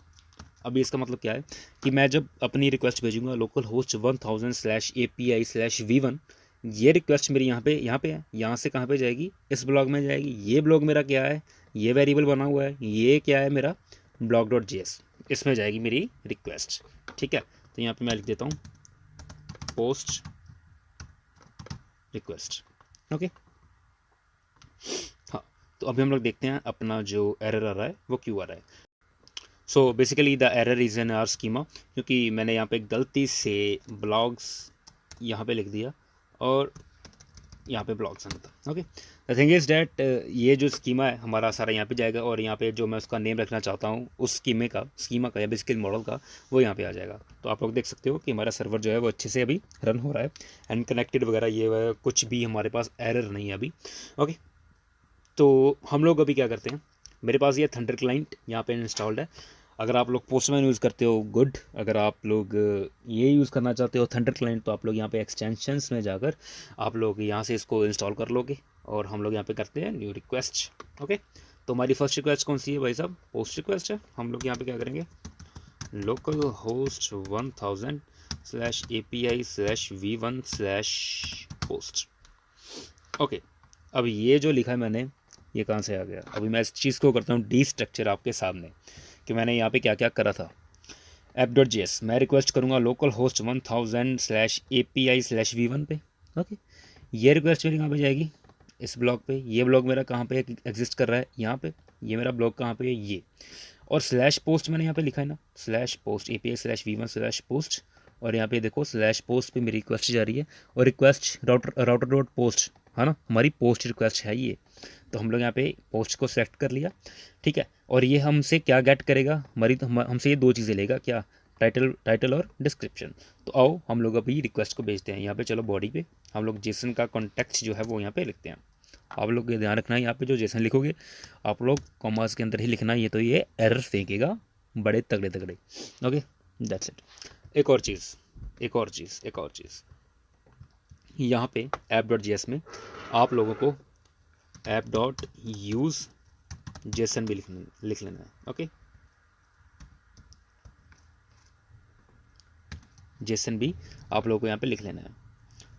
अभी इसका मतलब क्या है कि मैं जब अपनी रिक्वेस्ट भेजूंगा local host 1000 slash API slash V1, ये रिक्वेस्ट मेरी यहाँ पे है, यहाँ से कहाँ पे जाएगी, इस ब्लॉग में जाएगी। ये ब्लॉग मेरा क्या है, ये वेरिएबल बना हुआ है, ये क्या है मेरा ब्लॉग डॉट JS, इसमें जाएगी मेरी रिक्वेस्ट। ठीक है, तो यहाँ पे मैं लिख देता हूँ पोस्ट रिक्वेस्ट। ओके, हाँ, तो अभी हम लोग देखते हैं अपना जो एरर आ रहा है वो क्यों आ रहा है। So basically the error is in our schema, क्योंकि मैंने यहाँ पे गलती से ब्लॉग्स यहाँ पे लिख दिया और यहाँ पे ब्लॉग्स आना था। Okay, the thing is that ये जो स्कीमा है हमारा सारा यहाँ पे जाएगा, और यहाँ पे जो मैं उसका नेम रखना चाहता हूँ उस स्कीमा का या बेसिकली मॉडल का, वो यहाँ पे आ जाएगा। तो आप लोग देख सकते हो कि हमारा सर्वर जो है वो अच्छे से अभी रन हो रहा है, एंड कनेक्टेड वगैरह ये कुछ भी हमारे पास एरर नहीं है अभी। ओके, तो हम लोग अभी क्या करते हैं, मेरे पास ये थंडर क्लाइंट यहाँ पे इंस्टॉल्ड है। अगर आप लोग पोस्टमैन यूज़ करते हो गुड, अगर आप लोग ये यूज़ करना चाहते हो थंडर क्लाइंट, तो आप लोग यहाँ पे एक्सटेंशंस में जाकर आप लोग यहाँ से इसको इंस्टॉल कर लोगे। और हम लोग यहाँ पे करते हैं न्यू रिक्वेस्ट। ओके, तो हमारी फर्स्ट रिक्वेस्ट कौन सी है भाई साहब, पोस्ट रिक्वेस्ट है। हम लोग यहाँ पे क्या करेंगे, लोकल होस्ट 1000 API/v1/post। ओके, अब ये जो लिखा है मैंने, ये कहाँ से आ गया? अभी मैं इस चीज़ को करता हूँ डीस्ट्रक्चर आपके सामने कि मैंने यहाँ पे क्या क्या करा था। app.js मैं रिक्वेस्ट करूँगा लोकल होस्ट 1000/API/v1 पे। ओके, ये रिक्वेस्ट मेरी कहाँ पे जाएगी? इस ब्लॉग पे। ये ब्लॉग मेरा कहाँ पे एग्जिस्ट कर रहा है? यहाँ पे। ये मेरा ब्लॉग कहाँ पे है? ये। और /post मैंने यहाँ पे लिखा है ना, /post API/v1/post, और यहाँ पे देखो /post पे मेरी रिक्वेस्ट जा रही है, और रिक्वेस्ट राउटर डॉट पोस्ट है ना, हमारी पोस्ट रिक्वेस्ट है ये। तो हम लोग यहाँ पे पोस्ट को सेलेक्ट कर लिया, ठीक है। और ये हमसे क्या गेट करेगा? हमारी तो हमसे ये दो चीज़ें लेगा, क्या? टाइटल और डिस्क्रिप्शन। तो आओ हम लोग अभी रिक्वेस्ट को भेजते हैं। यहाँ पे चलो बॉडी पे हम लोग जेसन का कॉन्टेक्स्ट जो है वो यहाँ पे लिखते हैं। आप लोग ये ध्यान रखना है, यहाँ पे जो जेसन लिखोगे आप लोग कॉमर्स के अंदर ही लिखना है, ये तो ये एरर फेंकेगा बड़े तगड़े तगड़े। Okay, that's it. एक और चीज़ यहाँ पे app.js में आप लोगों को app.use जेसन भी लिख लेना है। ओके, जेसन भी आप लोगों को यहाँ पे लिख लेना है।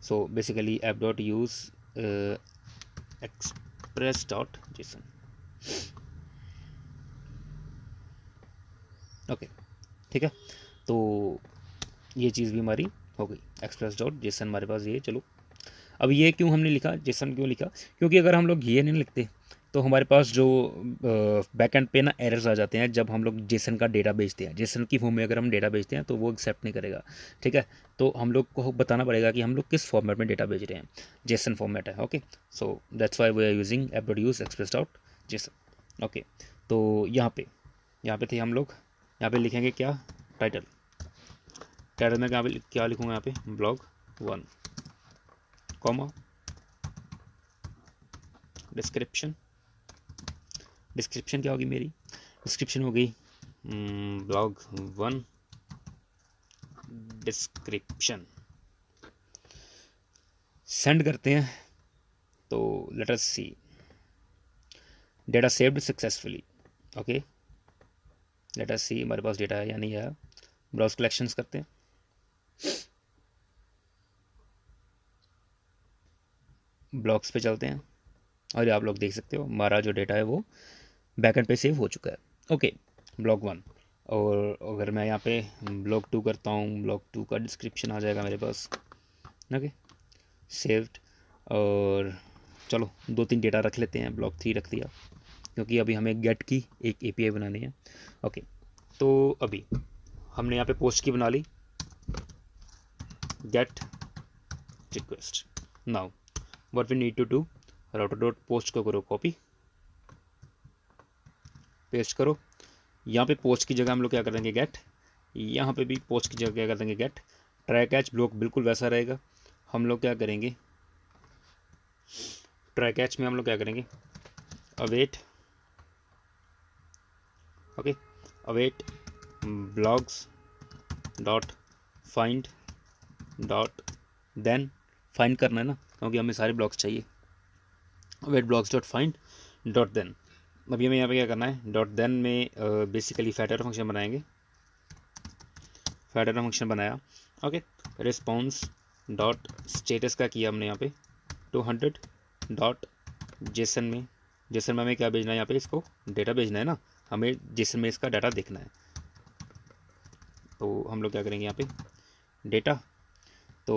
So basically app.use express.json। Okay, ठीक है। तो ये चीज़ भी हमारी हो गई, express.json हमारे पास ये। चलो, अब ये क्यों हमने लिखा, जेसन क्यों लिखा? क्योंकि अगर हम लोग ये नहीं लिखते तो हमारे पास जो बैकएंड पे ना एरर्स आ जाते हैं जब हम लोग जेसन का डेटा भेजते हैं। जेसन की फॉर्म में अगर हम डेटा भेजते हैं तो वो एक्सेप्ट नहीं करेगा, ठीक है। तो हम लोग को बताना पड़ेगा कि हम लोग किस फॉर्मेट में डेटा भेज रहे हैं। जेसन फॉर्मेट है, okay. So that's why we are using app.use express.json। Okay, तो यहाँ पे थे हम लोग। यहाँ पे लिखेंगे क्या? टाइटल में क्या लिखूँगा? यहाँ पे ब्लॉग 1, कॉमा डिस्क्रिप्शन क्या होगी मेरी? डिस्क्रिप्शन हो गई ब्लॉग 1 डिस्क्रिप्शन। सेंड करते हैं। तो let us see, data saved successfully. Okay, let us see हमारे पास डेटा है या नहीं है। ब्राउज कलेक्शंस करते हैं। ब्लॉग्स पे चलते हैं, और आप लोग देख सकते हो हमारा जो डेटा है वो बैकएंड पे सेव हो चुका है। Okay, blog 1। और अगर मैं यहाँ पे ब्लॉग 2 करता हूँ, ब्लॉग 2 का डिस्क्रिप्शन आ जाएगा मेरे पास। Okay, saved. और चलो 2-3 डेटा रख लेते हैं। ब्लॉग 3 रख दिया क्योंकि अभी हमें गेट की एक API बनानी है। ओके, तो अभी हमने यहाँ पे पोस्ट की बना ली, get request. Now what we need to do, router dot post को करो कॉपी, पेस्ट करो। यहाँ पे पोस्ट की जगह हम लोग क्या कर देंगे? गेट। यहाँ पे भी पोस्ट की जगह क्या कर देंगे? गेट। ट्राई कैच ब्लॉक बिल्कुल वैसा रहेगा। हम लोग क्या करेंगे? ट्राई कैच में हम लोग क्या करेंगे? Await. Okay, await blogs dot find dot then. Find करना है ना, क्योंकि हमें सारे ब्लॉग्स चाहिए। Await blogs dot find dot then. अभी हमें यहाँ पे क्या करना है? डॉट देन में बेसिकली फैटर फंक्शन बनाएंगे। फैटर फंक्शन बनाया। ओके, रिस्पॉन्स डॉट स्टेटस का किया हमने यहाँ पे 200 डॉट जेसन में हमें क्या भेजना है? यहाँ पे इसको डेटा भेजना है ना, हमें जेसन में इसका डाटा देखना है। तो हम लोग क्या करेंगे यहाँ पे? डेटा। तो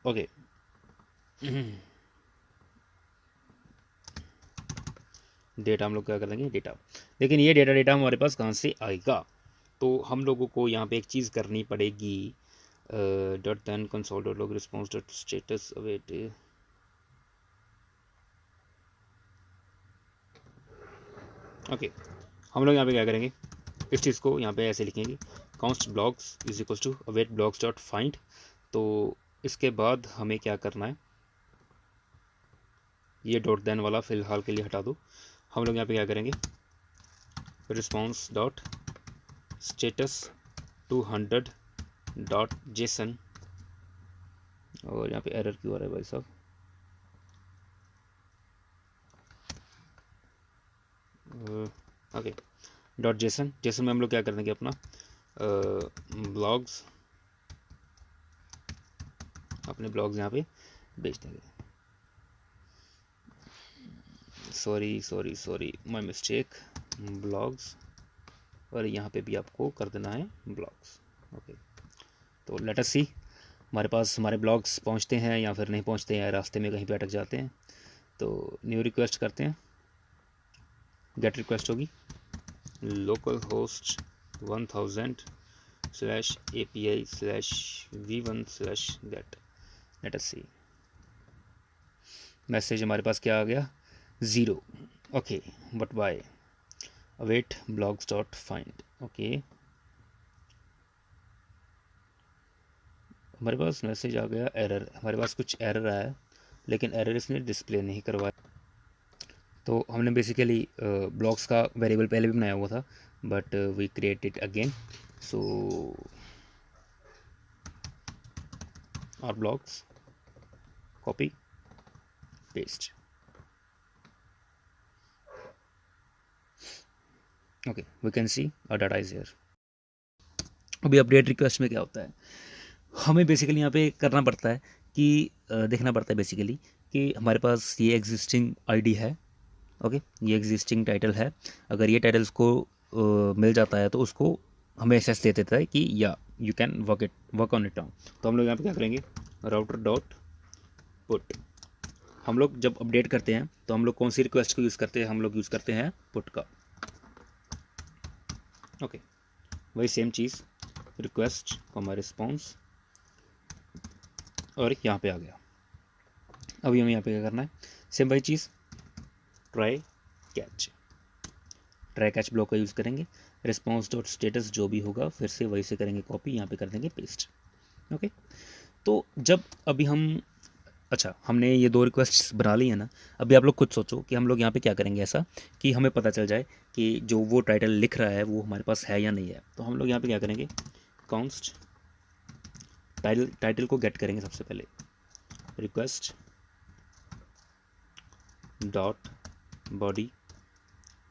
ओके, डेटा हम लोग क्या करेंगे? डेटा। लेकिन ये डेटा हमारे पास कहाँ से आएगा? तो हम लोगों को यहाँ पे एक चीज़ करनी पड़ेगी। Dot then console dot log response dot status await. Okay, हम लोग यहाँ पे क्या करेंगे? इस चीज़ को यहाँ पे ऐसे लिखेंगे, count blogs is equal to await blogs dot find. तो इसके बाद हमें क्या करना है? ये डॉट देन वाला फ़िलहाल के लिए हटा दो। हम लोग यहाँ पे क्या करेंगे? Response dot status 200 dot JSON. और यहाँ पे एरर क्यों आ रहा है भाई साहब? ओके, डॉट जेसन में हम लोग क्या कर देंगे? अपना ब्लॉग्स अपने ब्लॉग्स यहाँ पे भेज देंगे। सॉरी माय मिस्टेक, ब्लॉग्स, और यहाँ पे भी आपको कर देना है ब्लॉग्स। ओके, तो लेट अस सी हमारे पास हमारे ब्लॉग्स पहुँचते हैं या फिर नहीं पहुँचते हैं, रास्ते में कहीं पे अटक जाते हैं। तो न्यू रिक्वेस्ट करते हैं, गेट रिक्वेस्ट होगी local host 1000/API/v1/get। Let us see, message हमारे पास क्या आ गया, 0। Okay, but why, await blogs dot find. Okay, हमारे पास मैसेज आ गया एरर, हमारे पास कुछ एरर आया, लेकिन एरर इसने डिस्प्ले नहीं करवाया। तो हमने बेसिकली ब्लॉग्स का वेरिएबल पहले भी बनाया हुआ था, but we create it again. So our blogs, copy paste. Okay, we can see our data is here. अभी अपडेट रिक्वेस्ट में क्या होता है, हमें बेसिकली यहाँ पे करना पड़ता है कि देखना पड़ता है बेसिकली कि हमारे पास ये एग्जिस्टिंग आईडी है। ओके, ये एग्जिस्टिंग टाइटल है, अगर ये टाइटल्स को मिल जाता है तो उसको हमें एक्सेस दे देता है कि या you can work on it down. तो हम लोग यहाँ पे क्या करेंगे, राउटर डॉट पुट। हम लोग जब अपडेट करते हैं तो हम लोग कौन सी रिक्वेस्ट को यूज़ करते हैं, हम लोग यूज़ करते हैं पुट का। ओके, वही सेम चीज़, रिक्वेस्ट कॉमा रिस्पॉन्स, और यहाँ पे आ गया। अभी हमें यहाँ पे क्या करना है, सेम वही चीज़, ट्राई कैच ब्लॉक का यूज़ करेंगे, रिस्पॉन्स डॉट स्टेटस जो भी होगा फिर से वही से करेंगे कॉपी, यहाँ पे कर देंगे पेस्ट। ओके, तो जब अभी हम, अच्छा हमने ये 2 रिक्वेस्ट बना ली है ना, अभी आप लोग खुद सोचो कि हम लोग यहाँ पे क्या करेंगे ऐसा कि हमें पता चल जाए कि जो वो टाइटल लिख रहा है वो हमारे पास है या नहीं है। तो हम लोग यहाँ पे क्या करेंगे, कॉन्स्ट टाइटल को गेट करेंगे सबसे पहले, request dot body,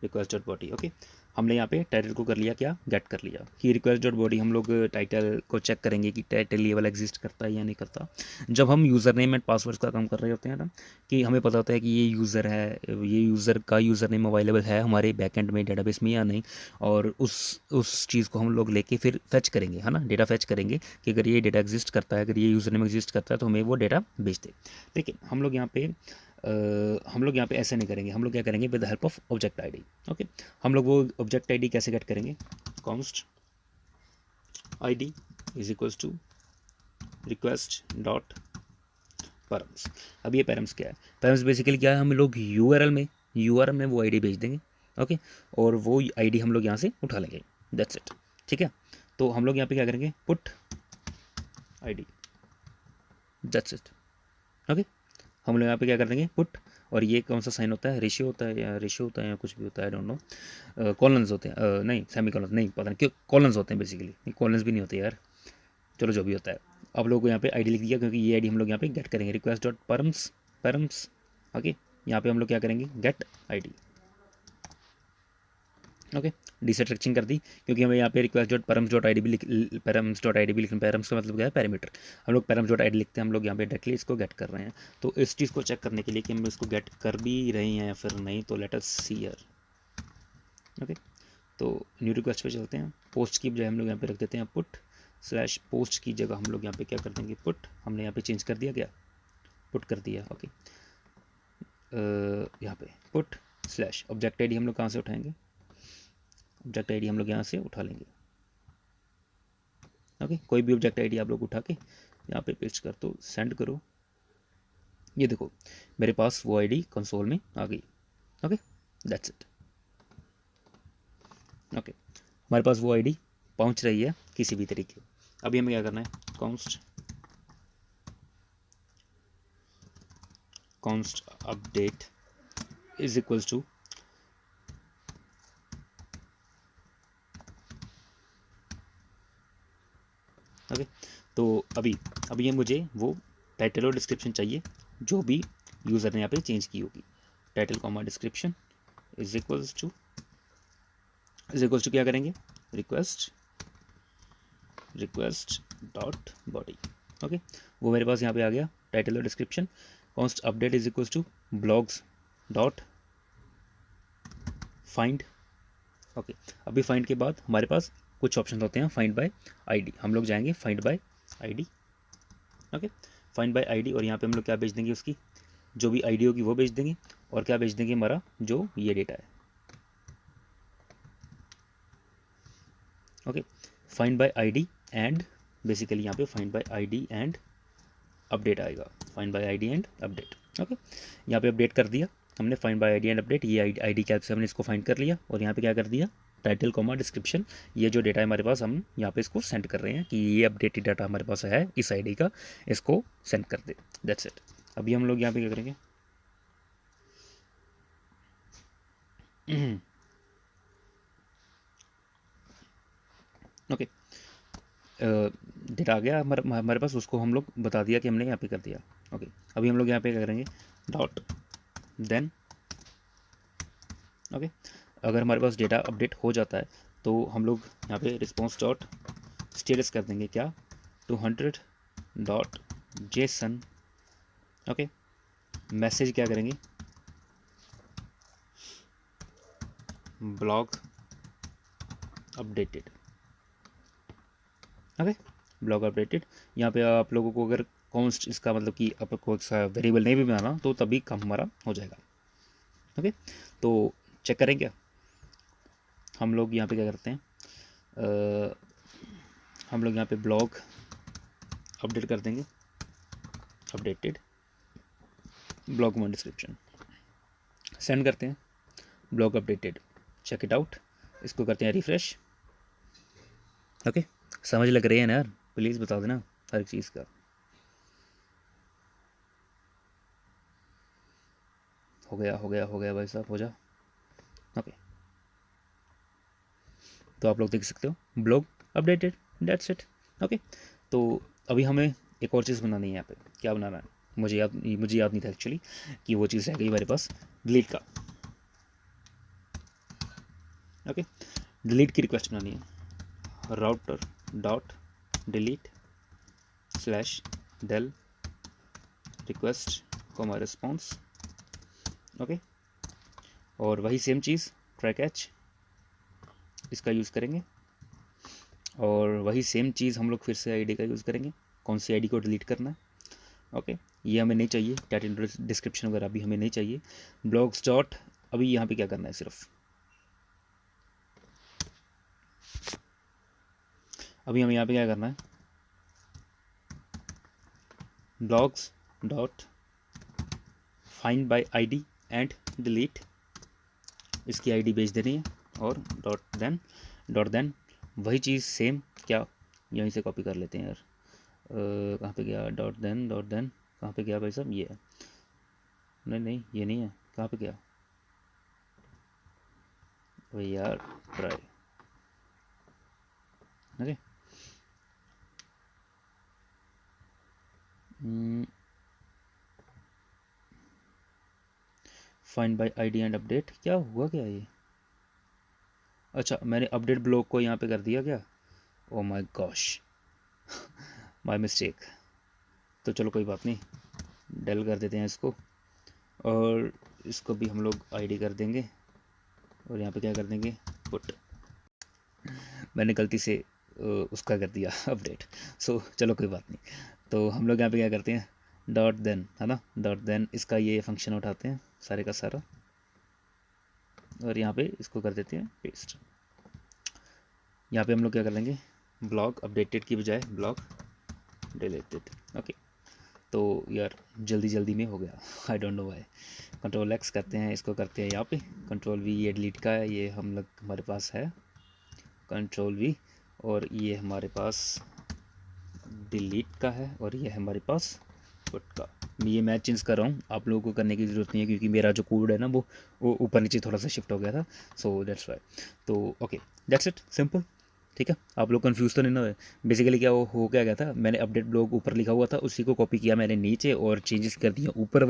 request dot body. Okay, हमने यहाँ पे टाइटल को कर लिया, क्या गेट कर लिया कि रिक्वेस्ट डॉट बॉडी। हम लोग टाइटल को चेक करेंगे कि टाइटल ये वाला एग्जिस्ट करता है या नहीं करता। जब हम यूज़र नेम एंड पासवर्ड का काम कर रहे होते हैं ना, कि हमें पता होता है कि ये यूज़र है, ये यूज़र का यूज़र नेम अवेलेबल है हमारे बैकएंड में डेटाबेस में या नहीं, और उस चीज़ को हम लोग लेके फिर फैच करेंगे, है ना, डेटा फैच करेंगे कि अगर ये डेटा एग्जिस्ट करता है, अगर ये यूज़र नेम एग्जिस्ट करता है तो हमें वो डेटा भेज दे। लेकिन हम लोग यहाँ पे ऐसे नहीं करेंगे, हम लोग क्या करेंगे, with the help of object ID. Okay, हम लोग वो ऑब्जेक्ट आईडी कैसे गेट करेंगे, const ID is equals to request dot params. अब ये पैरम्स क्या है, पैरम्स बेसिकली क्या है, हम लोग यूआरएल में वो आईडी भेज देंगे। ओके, और वो आईडी हम लोग यहाँ से उठा लेंगे, दैट्स इट। ठीक है, तो हम लोग यहाँ पे क्या करेंगे, put ID, that's it. Okay, हम लोग यहाँ पे क्या कर देंगे, पुट, और ये कौन सा साइन होता है, रेशियो होता है या कुछ भी होता है, आई डोंट नो, कॉलन्स होते हैं, नहीं सेमी कॉलन्स नहीं, पता नहीं क्यों कॉलन्स होते हैं बेसिकली, कॉलन्स भी नहीं होते यार, चलो जो भी होता है। आप लोग को यहाँ पे आईडी लिख दिया, क्योंकि ये आईडी हम लोग यहाँ पे गेट करेंगे, रिक्वेस्ट डॉट पैरम्स। ओके, यहाँ पे हम लोग क्या करेंगे, गेट आईडी। ओके, डिस्ट्रक्टिंग कर दी, क्योंकि हमें यहाँ पे request dot params dot ID भी पैरम्स डॉट आईडी भी लिखना, पैरम्स का मतलब क्या है, पैरामीटर। हम लोग पैरम्स डॉट आईडी लिखते हैं, हम लोग यहाँ पे डायरेक्टली इसको गेट कर रहे हैं। तो इस चीज़ को चेक करने के लिए कि हम इसको गेट कर भी रहे हैं या फिर नहीं, तो let us see here. Okay, तो न्यू रिक्वेस्ट पे चलते हैं, पोस्ट की बजाय हम लोग यहाँ पे रख देते हैं पुट स्लैश पोस्ट की जगह हम लोग यहाँ पे क्या कर देंगे, पुट। हमने यहाँ पे चेंज कर दिया, क्या पुट कर दिया। ओके, यहाँ पे पुट स्लैश ऑब्जेक्ट आईडी हम लोग कहाँ से उठाएंगे, ऑब्जेक्ट आईडी हम लोग यहाँ से उठा लेंगे। ओके, कोई भी ऑब्जेक्ट आईडी आप लोग उठा के यहाँ पे पेस्ट कर दो, सेंड करो, ये देखो मेरे पास वो आईडी कंसोल में आ गई। Okay, that's it. ओके, हमारे पास वो आईडी पहुँच रही है किसी भी तरीके। अभी हमें क्या करना है, const update is equals to okay, तो अभी ये मुझे वो टाइटल और डिस्क्रिप्शन चाहिए जो भी यूज़र ने यहाँ पे चेंज की होगी। Title comma description is equals to क्या करेंगे, रिक्वेस्ट डॉट बॉडी। ओके, वो मेरे पास यहाँ पे आ गया टाइटल और description. Const update is equals to blogs dot find. Okay, अभी फाइंड के बाद हमारे पास कुछ ऑप्शन होते हैं, फाइंड बाय आईडी। हम लोग जाएंगे find by ID. Okay, find by ID, और यहाँ पे हम लोग क्या भेज देंगे, उसकी जो भी आईडी होगी वो भेज देंगे, और क्या भेज देंगे, हमारा जो ये डेटा है। Okay, find by ID and basically यहाँ पे find by ID and update आएगा, find by ID and update. Okay, यहाँ पे अपडेट कर दिया हमने, find by ID and update, ये आईडी कैप से हमने इसको फाइंड कर लिया, और यहाँ पे क्या कर दिया, टाइटल कॉमा डिस्क्रिप्शन, ये जो डेटा है हमारे पास, हम यहाँ पे इसको सेंड कर रहे हैं कि ये अपडेटेड डाटा हमारे पास है इस आईडी का, इसको सेंड कर दे, दैट्स इट। अभी हम लोग यहाँ पे क्या करेंगे, ओके, डेटा आ गया हमारे पास, उसको हम लोग बता दिया कि हमने यहाँ पे कर दिया। ओके, अभी हम लोग यहाँ पे क्या करेंगे, डॉट देन। ओके, अगर हमारे पास डेटा अपडेट हो जाता है तो हम लोग यहाँ पे रिस्पॉन्स डॉट स्टेटस कर देंगे, क्या 200 डॉट जेसन। ओके, मैसेज क्या करेंगे, blog updated. Okay, blog updated. यहाँ पे आप लोगों को अगर कॉन्स्ट इसका मतलब कि आपको वेरिएबल नहीं भी बनाना तो तभी काम हमारा हो जाएगा। ओके, तो चेक करें क्या, हम लोग यहाँ पे क्या करते हैं, हम लोग यहाँ पे ब्लॉग अपडेट कर देंगे, updated blog one description, send करते हैं, blog updated, check it out, इसको करते हैं रिफ्रेश। ओके, समझ लग रही है ना यार, प्लीज़ बता देना हर एक चीज़ का। हो गया हो गया हो गया भाई साहब, हो जा। ओके, तो आप लोग देख सकते हो blog updated, that's it. Okay, तो अभी हमें एक और चीज़ बनानी है, यहाँ पे क्या बनाना है, मुझे याद नहीं था एक्चुअली कि वो चीज़ रह गई मेरे पास, डिलीट का। ओके, डिलीट की रिक्वेस्ट बनानी है, router dot delete slash del request comma response. Okay, और वही सेम चीज़ ट्राई कैच, इसका यूज़ करेंगे, और वही सेम चीज़ हम लोग फिर से आईडी का यूज़ करेंगे, कौन सी आईडी को डिलीट करना है। ओके, ये हमें नहीं चाहिए, टाइटल डिस्क्रिप्शन वगैरह भी हमें नहीं चाहिए, ब्लॉग्स डॉट, अभी यहाँ पे क्या करना है, सिर्फ अभी हमें यहाँ पे क्या करना है, blogs dot find by ID and delete, इसकी आईडी भेज देनी है, और डॉट देन वही चीज़ सेम, क्या यहीं से कॉपी कर लेते हैं यार, कहाँ पे गया, डॉट देन कहाँ पे गया भाई साहब, ये है, नहीं ये नहीं है, कहाँ पे गया भाई यार, try. Okay, find by ID and update, क्या हुआ क्या ये, अच्छा मैंने अपडेट ब्लॉक को यहाँ पे कर दिया क्या, oh my gosh, my mistake. तो चलो कोई बात नहीं, डेल कर देते हैं इसको, और इसको भी हम लोग आईडी कर देंगे, और यहाँ पे क्या कर देंगे, पुट, मैंने गलती से उसका कर दिया अपडेट, सो चलो कोई बात नहीं। तो हम लोग यहाँ पे क्या करते हैं, डॉट देन, है ना, डॉट देन इसका ये फंक्शन उठाते हैं सारे का सारा, और यहाँ पे इसको कर देते हैं पेस्ट। यहाँ पे हम लोग क्या कर लेंगे, ब्लॉग अपडेटेड की बजाय ब्लॉग डिलीटेड। ओके, तो यार जल्दी में हो गया, आई don't know why. Control x करते हैं, इसको करते हैं यहाँ पे, कंट्रोल वी, ये डिलीट का है, ये हम लोग हमारे पास है कंट्रोल वी, और ये हमारे पास डिलीट का है, और ये हमारे पास पुट का। ये मैं चेंज कर रहा हूँ, आप लोगों को करने की ज़रूरत नहीं है, क्योंकि मेरा जो कोड है ना वो ऊपर नीचे थोड़ा सा शिफ्ट हो गया था, सो दैट्स वाई। तो ओके, दैट्स इट, सिंपल, ठीक है, आप लोग कंफ्यूज तो नहीं ना हुए। बेसिकली क्या हो क्या गया था, मैंने अपडेट ब्लॉग ऊपर लिखा हुआ था, उसी को कॉपी किया मैंने नीचे, और चेंजेस कर दिए ऊपर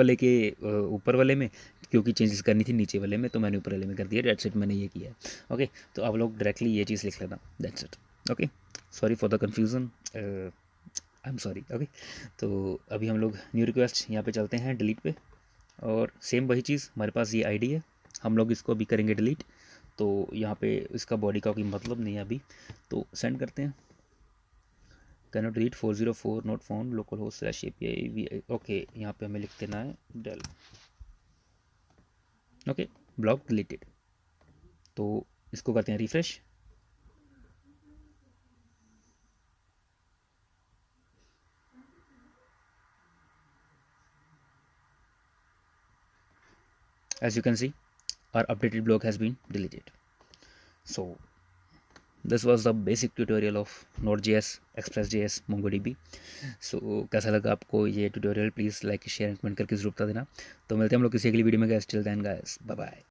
वाले में, क्योंकि चेंजेस करनी थी नीचे वाले में, तो मैंने ऊपर वाले में कर दिया, दैट्स इट, मैंने ये किया है। ओके, तो आप लोग डायरेक्टली ये चीज़ लिख लेना, that's it. Okay, sorry for the confusion, I am sorry. Okay, तो अभी हम लोग न्यू रिक्वेस्ट यहाँ पे चलते हैं डिलीट पे, और सेम वही चीज़, हमारे पास ये आईडी है, हम लोग इसको अभी करेंगे डिलीट। तो यहाँ पे इसका बॉडी का कोई मतलब नहीं है अभी, तो सेंड करते हैं। Cannot delete 404 not found local host slash API v. Okay, यहाँ पे हमें लिख देना है डेल। Okay, block deleted. तो इसको करते हैं refresh. As you can see, our updated block has been deleted. So this was the basic tutorial of Node.js, Express.js, MongoDB. So कैसा लगा आपको ये tutorial? Please like share and comment करके जरूर बता देना। तो मिलते हैं हम लोग किसी अगली वीडियो में। Guys till then guys, bye bye.